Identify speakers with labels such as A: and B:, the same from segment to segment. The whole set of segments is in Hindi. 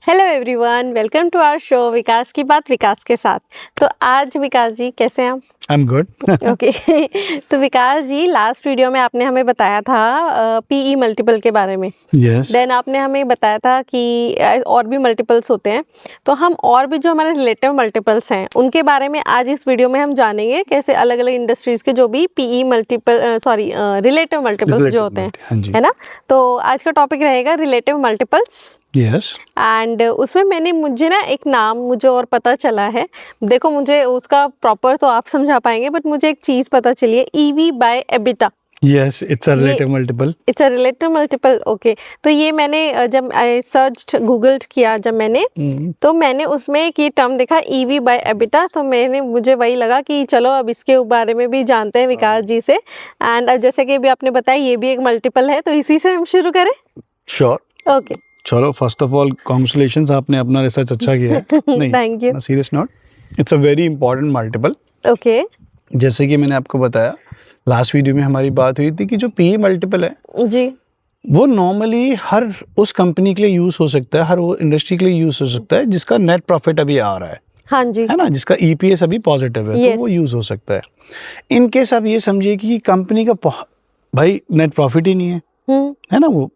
A: Hello everyone, welcome to our show Vikas की बात विकास के साथ। तो आज विकास जी कैसे हैं आप?
B: I am good.
A: ओके। तो विकास जी, लास्ट वीडियो में आपने हमें बताया था पीई मल्टीपल के बारे में।
B: यस।
A: देन आपने हमें बताया था कि और भी मल्टीपल्स होते हैं, तो हम और भी जो हमारे रिलेटिव मल्टीपल्स हैं उनके बारे में आज इस वीडियो में हम जानेंगे, कैसे अलग अलग इंडस्ट्रीज के जो भी पीई मल्टीपल रिलेटिव मल्टीपल्स जो होते हैं,
B: हाँ जी।
A: है ना। तो आज का टॉपिक रहेगा रिलेटिव मल्टीपल्स।
B: यस।
A: एंड उसमें मुझे ना एक नाम मुझे और पता चला है। देखो, मुझे उसका प्रॉपर तो आप समझा पाएंगे, बट मुझे एक चीज़ पता चली है, EV by EBITDA.
B: Yes, it's a relative multiple.
A: It's a relative multiple. Okay. तो ये मैंने जब सर्च गूगल्ड किया जब मैंने, तो मैंने उसमें एक ये टर्म देखा, ईवी बाय एबिटा। तो मुझे वही लगा कि चलो अब इसके बारे में भी जानते हैं विकास जी से। एंड जैसे कि अभी आपने बताया ये भी एक मल्टीपल है, तो इसी से हम शुरू करें।
B: श्योर।
A: ओके।
B: चलो, फर्स्ट ऑफ ऑल कांग्रेचुलेशंस, आपने अपना रिसर्च अच्छा किया है। नहीं,
A: thank you.
B: Serious note, it's a very important multiple.
A: Okay
B: जैसे कि मैंने आपको बताया, लास्ट वीडियो में हमारी बात हुई थी कि जो पीई मल्टीपल है
A: जी।
B: वो नॉर्मली हर उस कंपनी के लिए यूज हो सकता है, हर वो इंडस्ट्री के लिए यूज हो सकता है जिसका नेट प्रॉफिट अभी आ रहा
A: हाँ जी।
B: है ना, जिसका ईपीएस अभी पॉजिटिव है,
A: Yes.
B: तो वो यूज हो सकता है। इन केस आप ये समझिए कि कंपनी का भाई नेट प्रॉफिट ही नहीं है, है ना, वो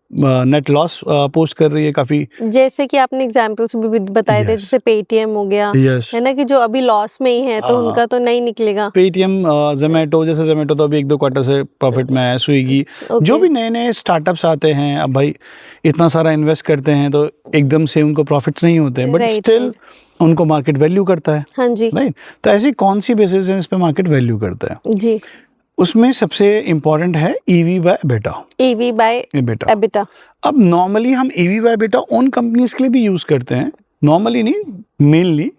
B: नेट लॉस पोस्ट कर रही है काफी।
A: जैसे कि आपने एग्जांपल्स भी बताए थे,
B: Yes.
A: जैसे पेटीएम हो गया,
B: यस।
A: है ना, कि जो अभी लॉस में ही है, तो उनका तो नहीं निकलेगा।
B: पेटीएम, जोमेटो, जैसे जोमेटो तो अभी 1-2 क्वार्टर से प्रॉफिट में है, स्विगी, जो भी नए नए स्टार्टअप्स आते हैं, अब भाई इतना सारा इन्वेस्ट करते हैं तो एकदम से उनको प्रॉफिट्स नहीं होते हैं, बट स्टिल उनको मार्केट वैल्यू करता है।
A: हाँ जी।
B: राइट। तो ऐसी कौन सी बेसिस है इस पे मार्केट वैल्यू करता है?
A: जी।
B: उसमें सबसे इंपॉर्टेंट है ईवी बाय बेटा।
A: ईवी बाय
B: बेटा।
A: एबिटा।
B: अब नॉर्मली हम ईवी बाय बेटा उन कंपनीज के लिए भी यूज करते हैं, नॉर्मली नहीं, मेनली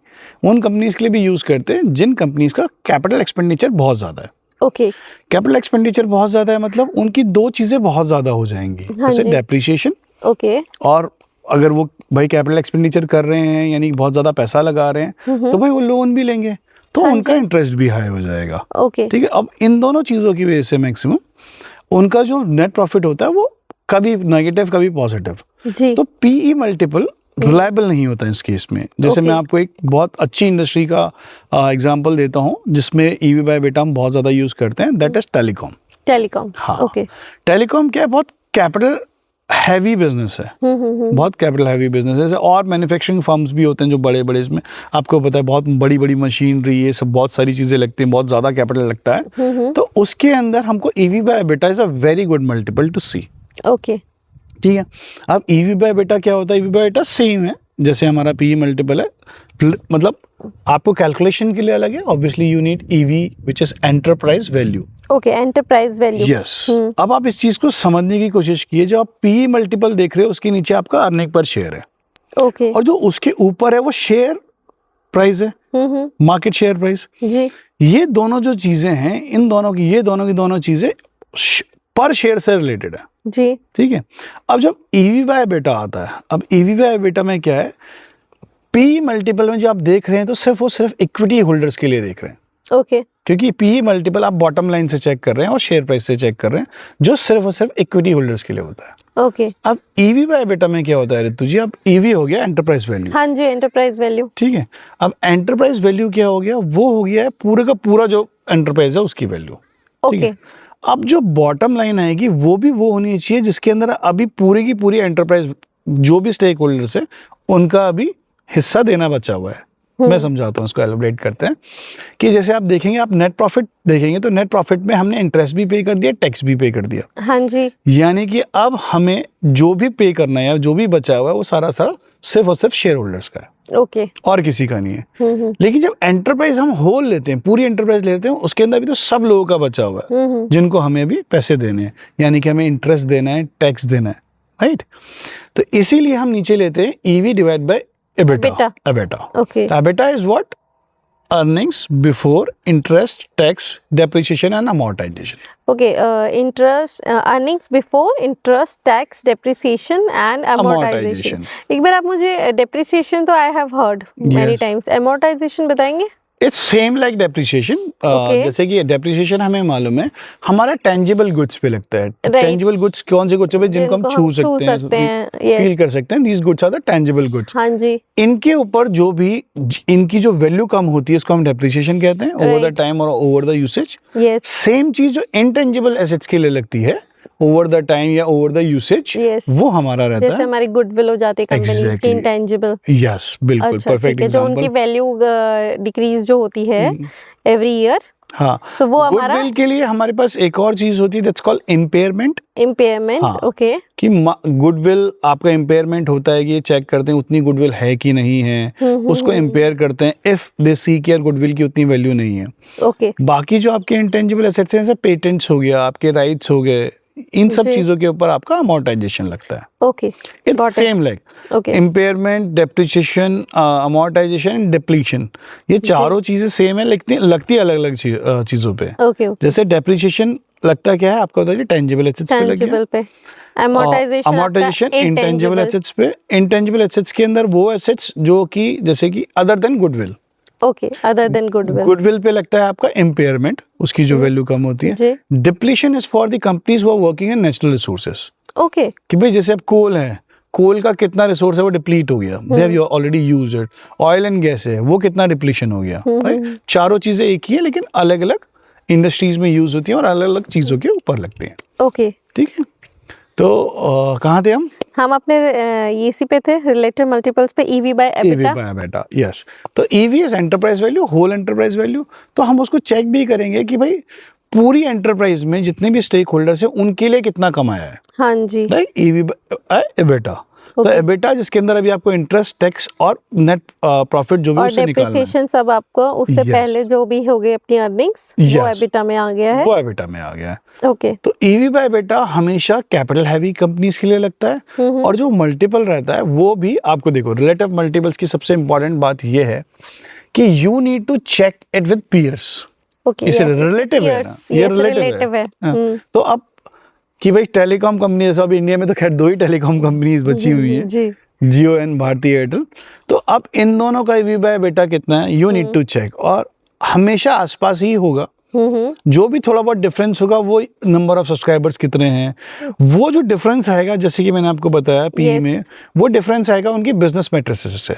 B: उन कंपनीज के लिए भी यूज करते हैं जिन कंपनीज का कैपिटल एक्सपेंडिचर बहुत ज्यादा है।
A: ओके।
B: कैपिटल एक्सपेंडिचर बहुत ज्यादा है मतलब उनकी दो चीजें बहुत ज्यादा हो जाएंगी,
A: हाँ
B: जैसे
A: जी।
B: Depreciation,
A: okay.
B: और अगर वो भाई कैपिटल एक्सपेंडिचर कर रहे हैं यानी बहुत ज्यादा पैसा लगा रहे हैं, तो भाई वो लोन भी लेंगे, तो
A: हाँ
B: उनका
A: जी।
B: इंटरेस्ट भी हाई हो जाएगा।
A: ओके।
B: ठीक है। अब इन दोनों चीजों की वजह से मैक्सिमम उनका जो नेट प्रॉफिट होता है वो कभी नेगेटिव कभी पॉजिटिव।
A: जी।
B: तो पीई मल्टीपल रिलायबल नहीं होता इस केस में। जैसे मैं आपको एक बहुत अच्छी इंडस्ट्री का एग्जांपल देता हूँ जिसमें ईवी बाय बेटा हम बहुत ज्यादा यूज करते हैं, दैट इज टेलीकॉम।
A: टेलीकॉम।
B: हाँ।
A: ओके।
B: टेलीकॉम क्या है, बहुत कैपिटल हैवी बिजनेस है, बहुत कैपिटल हैवी बिजनेस है। जैसे और मैन्युफैक्चरिंग फर्म्स भी होते हैं जो बड़े बड़े, इसमें आपको पता है बहुत बड़ी बड़ी मशीनरी, ये सब बहुत सारी चीजें लगती हैं, बहुत ज्यादा कैपिटल लगता है। तो उसके अंदर हमको EV by beta is a very good multiple to see.
A: Okay.
B: ठीक है। अब ईवी बाय बेटा क्या होता है? ईवी बाय बेटा सेम है जैसे हमारा पीई मल्टीपल है, मतलब आपको कैलकुलेशन के लिए अलग है। Obviously you need EV which is enterprise value.
A: Okay, enterprise value.
B: Yes. अब आप इस चीज को समझने की कोशिश कीजिए, जो आप पीई मल्टीपल देख रहे हो उसके नीचे आपका अर्निंग पर शेयर है,
A: ओके।
B: और जो उसके ऊपर है वो शेयर प्राइस है, मार्केट शेयर प्राइस।
A: जी।
B: ये दोनों जो चीजें हैं, इन दोनों की दोनों चीजें पर शेयर से रिलेटेड है।
A: जी।
B: ठीक है। अब जब ईवी बाय बेटा आता है, अब ईवी बाय बेटा में क्या है, पी मल्टीपल में जो आप देख रहे हैं तो सिर्फ इक्विटी होल्डर्स के लिए देख रहे हैं।
A: ओके।
B: क्योंकि पीई मल्टीपल आप बॉटम लाइन से चेक कर रहे हैं और शेयर प्राइस से चेक कर रहे हैं, जो सिर्फ इक्विटी होल्डर्स के लिए होता है।
A: ओके।
B: अब ईवी बाय बेटा में क्या होता है ऋतु जी? अब ईवी हो गया एंटरप्राइज वैल्यू।
A: हाँ जी, एंटरप्राइज वैल्यू।
B: ठीक है। अब एंटरप्राइज वैल्यू क्या हो गया? वो हो गया है पूरे का पूरा जो एंटरप्राइज है उसकी वैल्यू।
A: ओके।
B: अब जो बॉटम लाइन आएगी वो होनी चाहिए जिसके अंदर अभी पूरी की पूरी एंटरप्राइज जो भी स्टेक होल्डर्स है उनका अभी हिस्सा देना बचा हुआ है। मैं समझाता हूँ, इसको एलिब्रेट करते हैं कि जैसे आप देखेंगे, आप नेट प्रॉफिट देखेंगे तो नेट प्रॉफिट में हमने इंटरेस्ट भी पे कर दिया, टैक्स भी पे कर दिया।
A: हाँ जी।
B: यानी कि अब हमें जो भी पे करना है, जो भी बचा हुआ है, वो सारा सिर्फ और सिर्फ शेयर होल्डर्स का है,
A: ओके।
B: और किसी का नहीं है। लेकिन जब एंटरप्राइज हम होल लेते हैं, पूरी एंटरप्राइज लेते हैं, उसके अंदर भी तो सब लोगों का बचा हुआ है जिनको हमें अभी पैसे देने हैं, यानी कि हमें इंटरेस्ट देना है, टैक्स देना है। राइट। तो इसीलिए हम नीचे लेते हैं EV divide by EBITDA। EBITDA।
A: Okay.
B: EBITDA is what? Earnings before interest, tax, depreciation and amortization.
A: Okay. Interest, earnings before interest, tax, depreciation and amortization. एक बार आप मुझे डेप्रिसिएशन तो I have heard many times, amortization बताएंगे?
B: It's same like depreciation.
A: Okay.
B: जैसे कि डेप्रिसिएशन हमें मालूम है हमारा टेंजिबल गुड्स पे लगता है।
A: Right.
B: टेंजिबल गुड्स कौन से गुड्स है भाई, जिनको हम छू सकते हैं, फील
A: yes.
B: कर सकते हैं, these goods are the tangible goods.
A: हाँ जी।
B: इनके ऊपर जो भी इनकी जो वैल्यू कम होती है इसको हम डेप्रिसिएशन कहते हैं, ओवर द
A: Right.
B: टाइम और over the usage.
A: Yes.
B: Same चीज जो इंटेंजिबल एसेट्स के लिए लगती है ओवर द टाइम या ओवर द यूसेज,
A: Yes.
B: वो हमारा रहता
A: जैसे
B: है।
A: हमारी गुडविल हो जाती है कंपनीज की,
B: Exactly.
A: इंटेंजिबल।
B: यस, बिल्कुल
A: अच्छा
B: परफेक्ट
A: ठीक है, जो उनकी
B: एग्जांपल।
A: वैल्यू डिक्रीज जो होती है एवरी ईयर,
B: हाँ,
A: तो वो हमारा
B: गुडविल के लिए हमारे पास एक और चीज होती है दैट्स कॉल्ड इम्पेयरमेंट।
A: इम्पेयरमेंट।
B: हाँ।
A: ओके।
B: कि गुडविल आपका इम्पेयरमेंट होता है कि ये चेक करते हैं उतनी गुडविल है कि नहीं है, उसको इम्पेयर करते हैं इफ दे सी कि यार गुडविल की उतनी वैल्यू नहीं है।
A: ओके।
B: बाकी जो आपके इंटेंजिबल एसेट्स हैं जैसे पेटेंट्स हो गया, आपके राइट्स हो गए, इन सब
A: जी।
B: चीजों के ऊपर आपका अमोर्टाइजेशन लगता है।
A: Okay.
B: It's same like
A: okay.
B: Impairment, depreciation, amortisation, depletion, ये चारों चीजें सेम है, लगती अलग अलग चीजों पे।
A: ओके।
B: जैसे डेप्रिसिएशन लगता क्या है आपको बताइए, टेंजिबल एसेट्स पे लग गया।
A: टेंजिबल पे। अमोर्टाइजेशन
B: इंटेंजिबल एसेट्स पे। इंटेंजिबल एसेट्स के अंदर वो एसेट्स जो कि जैसे कि other than goodwill.
A: Okay, other than goodwill.
B: Goodwill पे लगता है आपका इम्पेयरमेंट, उसकी जो वैल्यू कम होती है।
A: जी।
B: Depletion is for the companies who are working in natural resources.
A: Okay.
B: कि भाई जैसे अब कोल है, कोल का कितना रिसोर्स है वो डिप्लीट हो गया, they have already used it. Oil and gas है, वो कितना डिप्लीशन हो गया, राइट। चारों चीजें एक ही है लेकिन अलग अलग इंडस्ट्रीज में यूज होती हैं और अलग अलग चीजों के ऊपर लगते हैं।
A: ओके।
B: ठीक है, तो कहाँ थे हम
A: अपने इसी पे थे, रिलेटिव मल्टीपल्स पे, EV by EBITDA.
B: By EBITDA, yes. तो EV is enterprise value, whole enterprise value. तो हम उसको चेक भी करेंगे कि भाई पूरी एंटरप्राइज में जितने भी स्टेक होल्डर्स हैं उनके लिए कितना कमाया है।
A: हाँ जी।
B: Like EV by EBITDA. तो एबिटा जिसके अंदर अभी आपको इंटरेस्ट, टैक्स और नेट प्रॉफिट जो भी
A: और
B: उससे निकालना है,
A: डेप्रिसिएशन सब आपको उससे
B: Yes.
A: पहले जो भी हो गए अपनी अर्निंग्स, वो
B: Yes.
A: एबिटा में आ गया है।
B: वो एबिटा में आ गया है।
A: ओके।
B: तो ईवी बाय एबिटा हमेशा कैपिटल हैवी कंपनीज के लिए लगता है। और जो मल्टीपल रहता है वो भी आपको देखो, रिलेटिव मल्टीपल्स की सबसे इंपॉर्टेंट बात ये है कि you need to check it with peers.
A: Okay,
B: इसे रिलेटिव है ना, ये रिलेटिव है। हाँ। तो अब कि भाई टेलीकॉम कंपनी जैसा, अभी इंडिया में तो खैर 2 ही टेलीकॉम कंपनीज बची हुई हैं,
A: जी।
B: जियो एंड भारती एयरटेल। तो अब इन दोनों का ईवी बाय एबिटा कितना है, यू नीड टू चेक। और हमेशा आसपास ही होगा, जो भी थोड़ा बहुत डिफरेंस होगा वो नंबर ऑफ सब्सक्राइबर्स कितने हैं, वो जो डिफरेंस आएगा, जैसे कि मैंने आपको बताया पीई में, वो डिफरेंस आएगा उनकी बिजनेस मैट्रिसेस से।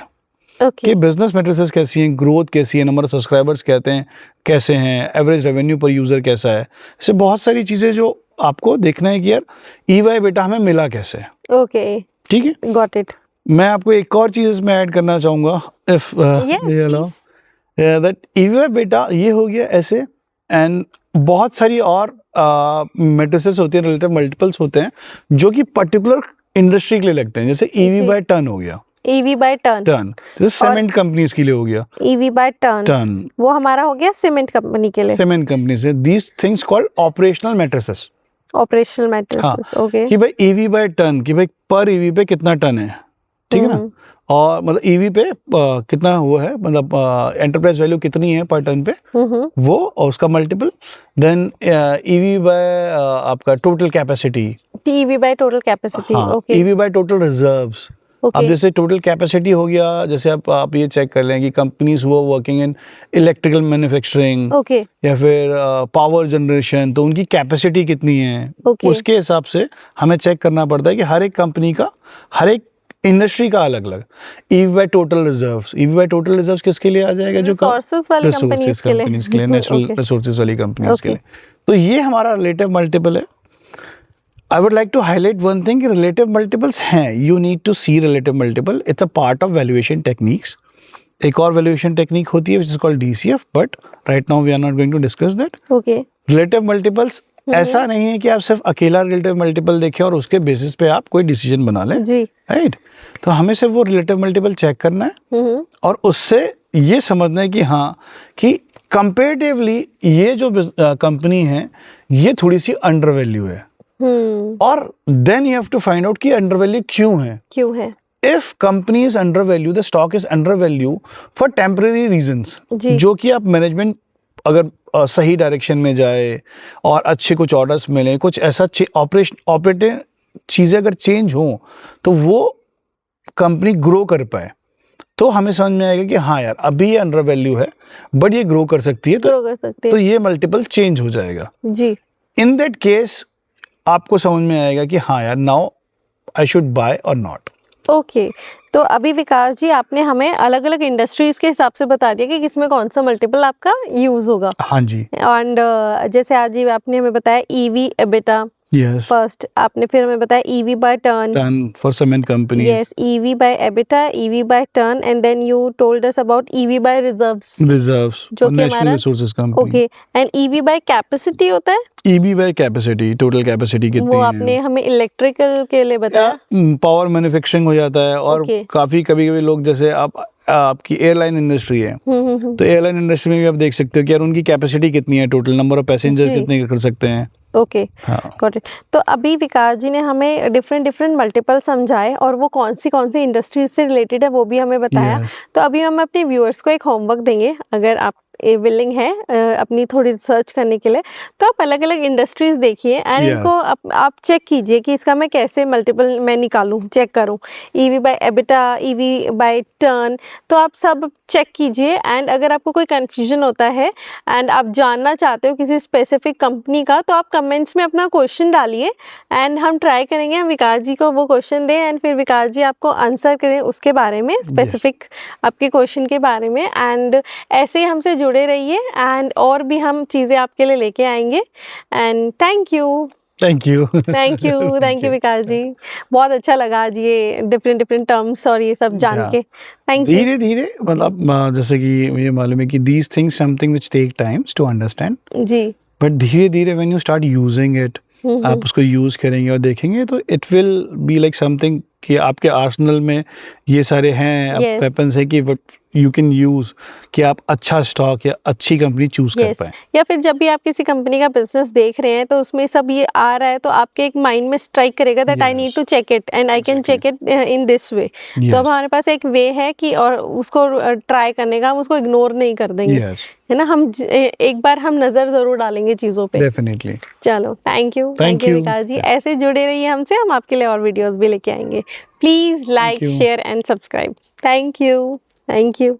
B: कि बिजनेस मैट्रिसेस कैसी हैं, ग्रोथ कैसी है, नंबर ऑफ सब्सक्राइबर्स कहते हैं कैसे हैं, एवरेज रेवेन्यू पर यूजर कैसा है, ऐसे बहुत सारी चीजें जो आपको देखना है कि यार ईवी एबिटा हमें मिला कैसे।
A: ओके,
B: ठीक है,
A: गॉट इट।
B: मैं आपको एक और चीज इसमें ऐड करना चाहूंगा, इफ दैट ईवी एबिटा ये हो गया ऐसे, एंड बहुत सारी और मैट्रिसेस होती हैं, रिलेटिव मल्टीपल्स होते हैं जो कि पर्टिकुलर इंडस्ट्री के लिए लगते हैं। जैसे ईवी बाय टर्न हो गया,
A: ईवी बाय टर्न,
B: जैसे सीमेंट कंपनीज के लिए हो गया
A: ईवी बाय टर्न, वो हमारा हो गया सीमेंट कंपनी के लिए,
B: सीमेंट कंपनी से। These things called operational matrices.
A: Operational matrices, okay.
B: कि भाई ईवी बाय टर्न, कि भाई पर ईवी पे कितना टन है, ठीक है ना, और मतलब ईवी पे कितना वो है, मतलब एंटरप्राइज वैल्यू कितनी है पर टन पे, वो और उसका मल्टीपल। देन ईवी बाय आपका total capacity,
A: EV by total capacity, okay.
B: EV by total reserves. अब जैसे टोटल कैपेसिटी हो गया, जैसे आप ये चेक कर लें कि कंपनीज वो working in electrical manufacturing,
A: okay,
B: या फिर पावर जनरेशन, तो उनकी कैपेसिटी कितनी है, उसके हिसाब से हमें चेक करना पड़ता है कि हर एक कंपनी का, हर एक इंडस्ट्री का अलग अलग। EV by total reserves, EV by total reserves किसके लिए आ जाएगा, जो
A: रिसोर्सेज वाली कंपनीज के लिए,
B: नेचुरल रिसोर्सेज वाली कंपनीज के लिए। तो ये हमारा रिलेटिव मल्टीपल है। I would like to highlight one thing, relative multiples हैं, you need to see relative multiple, it's a part of valuation techniques. एक और valuation technique होती है which is called DCF, but right now we are not going to discuss that.
A: Okay.
B: Relative multiples ऐसा नहीं है कि आप सिर्फ अकेला relative multiple देखें और उसके बेसिस पे आप कोई डिसीजन बना लें,
A: जी,
B: राइट। तो हमें सिर्फ वो relative multiple चेक करना है और उससे ये समझना है कि हाँ, कि कंपेरेटिवली ये जो कंपनी है ये थोड़ी सी अंडर वैल्यू है, और then you have to find out कि अंडर वैल्यू क्यों है। If company is under value, the stock is under value for temporary reasons, जो कि आप मैनेजमेंट अगर सही डायरेक्शन में जाए और अच्छे कुछ ऑर्डर्स मिले, कुछ ऐसा ऑपरेटिंग चीजें अगर चेंज हो तो वो कंपनी ग्रो कर पाए, तो हमें समझ में आएगा कि हाँ यार अभी ये अंडर वैल्यू है बट ये ग्रो कर सकती है,
A: ग्रो कर सकते
B: तो
A: हैं
B: ये मल्टीपल चेंज हो जाएगा।
A: जी।
B: इन दैट केस आपको समझ में आएगा कि हाँ यार नाउ आई शुड बाय और नॉट।
A: ओके, तो अभी विकास जी आपने हमें अलग अलग इंडस्ट्रीज के हिसाब से बता दिया कि किसमें कौन सा मल्टीपल आपका यूज होगा।
B: हाँ जी,
A: एंड जैसे आज ही आपने हमें बताया ईवी एबिटा
B: यस,
A: फर्स्ट, आपने फिर हमें बताया EV by turn,
B: turn for cement companies,
A: yes, EV by EBITDA, EV by turn, and then you told us about EV by reserves,
B: reserves
A: जो
B: और
A: कि
B: नेशनल
A: हमारा
B: resources company.
A: Okay, and EV by capacity होता है,
B: EV by capacity, total capacity कितनी
A: वो
B: है,
A: आपने हमें इलेक्ट्रिकल के लिए बताया।
B: पावर मैन्युफैक्चरिंग हो जाता है। और
A: Okay.
B: काफ़ी कभी कभी लोग जैसे आपकी एयरलाइन इंडस्ट्री है, तो एयरलाइन इंडस्ट्री में भी आप देख सकते हो कि यार उनकी कैपेसिटी कितनी है, टोटल नंबर ऑफ पैसेंजर
A: जी।
B: कितने कर सकते हैं।
A: ओके,
B: हाँ
A: गॉट इट। तो अभी विकास जी ने हमें डिफरेंट डिफरेंट मल्टीपल समझाए और वो कौन सी इंडस्ट्रीज से रिलेटेड है वो भी हमें बताया।
B: Yes.
A: तो अभी हम अपने व्यूअर्स को एक होमवर्क देंगे, अगर आप विलिंग है अपनी थोड़ी रिसर्च करने के लिए, तो आप अलग अलग इंडस्ट्रीज देखिए एंड
B: Yes.
A: इनको आप चेक कीजिए कि इसका मैं कैसे मल्टीपल मैं निकालूं, चेक करूं, EV by EBITDA, EV by turn, तो आप सब चेक कीजिए। एंड अगर आपको कोई कन्फ्यूजन होता है एंड आप जानना चाहते हो किसी स्पेसिफिक कंपनी का, तो आप कमेंट्स में अपना क्वेश्चन डालिए एंड हम ट्राई करेंगे हम विकास जी को वो क्वेश्चन दें एंड फिर विकास जी आपको आंसर करें उसके बारे में, स्पेसिफिक आपके क्वेश्चन के बारे में। एंड ऐसे ही हमसे जुड़े रहिए एंड और भी हम चीज़ें आपके लिए लेके आएंगे। And thank you
B: thank you
A: thank you Vikas ji, बहुत अच्छा लगा आज ये डिफरेंट डिफरेंट टर्म्स और ये सब जान
B: Yeah.
A: के। थैंक यू
B: धीरे धीरे मतलब जैसे कि मुझे मालूम है कि these things something which take times to understand,
A: जी।
B: बट धीरे धीरे when you start using it, आप उसको यूज करेंगे और देखेंगे तो it will be like something कि आपके आर्सेनल में ये सारे हैं
A: Yes.
B: वेपन्स है कि यू कैन यूज कि आप अच्छा स्टॉक या अच्छी कंपनी चूज कर
A: यस,
B: पाए।
A: या फिर जब भी आप किसी कंपनी का बिजनेस देख रहे हैं तो उसमें सब ये आ रहा है तो आपके एक माइंड में स्ट्राइक करेगा that I need
B: Yes.
A: To check it and I can check it in this way.
B: Yes.
A: तो अब हमारे पास एक वे है कि और उसको ट्राई करने का, हम उसको इग्नोर नहीं कर देंगे,
B: Yes.
A: है ना। हम एक बार हम नज़र ज़रूर डालेंगे चीज़ों पे।
B: डेफिनेटली।
A: चलो थैंक यू
B: Thank you.
A: विकास जी, ऐसे जुड़े रहिए हमसे, हम आपके लिए और वीडियोस भी लेके आएंगे। Please like,
B: you.
A: Share and subscribe. Thank you.
B: Thank you.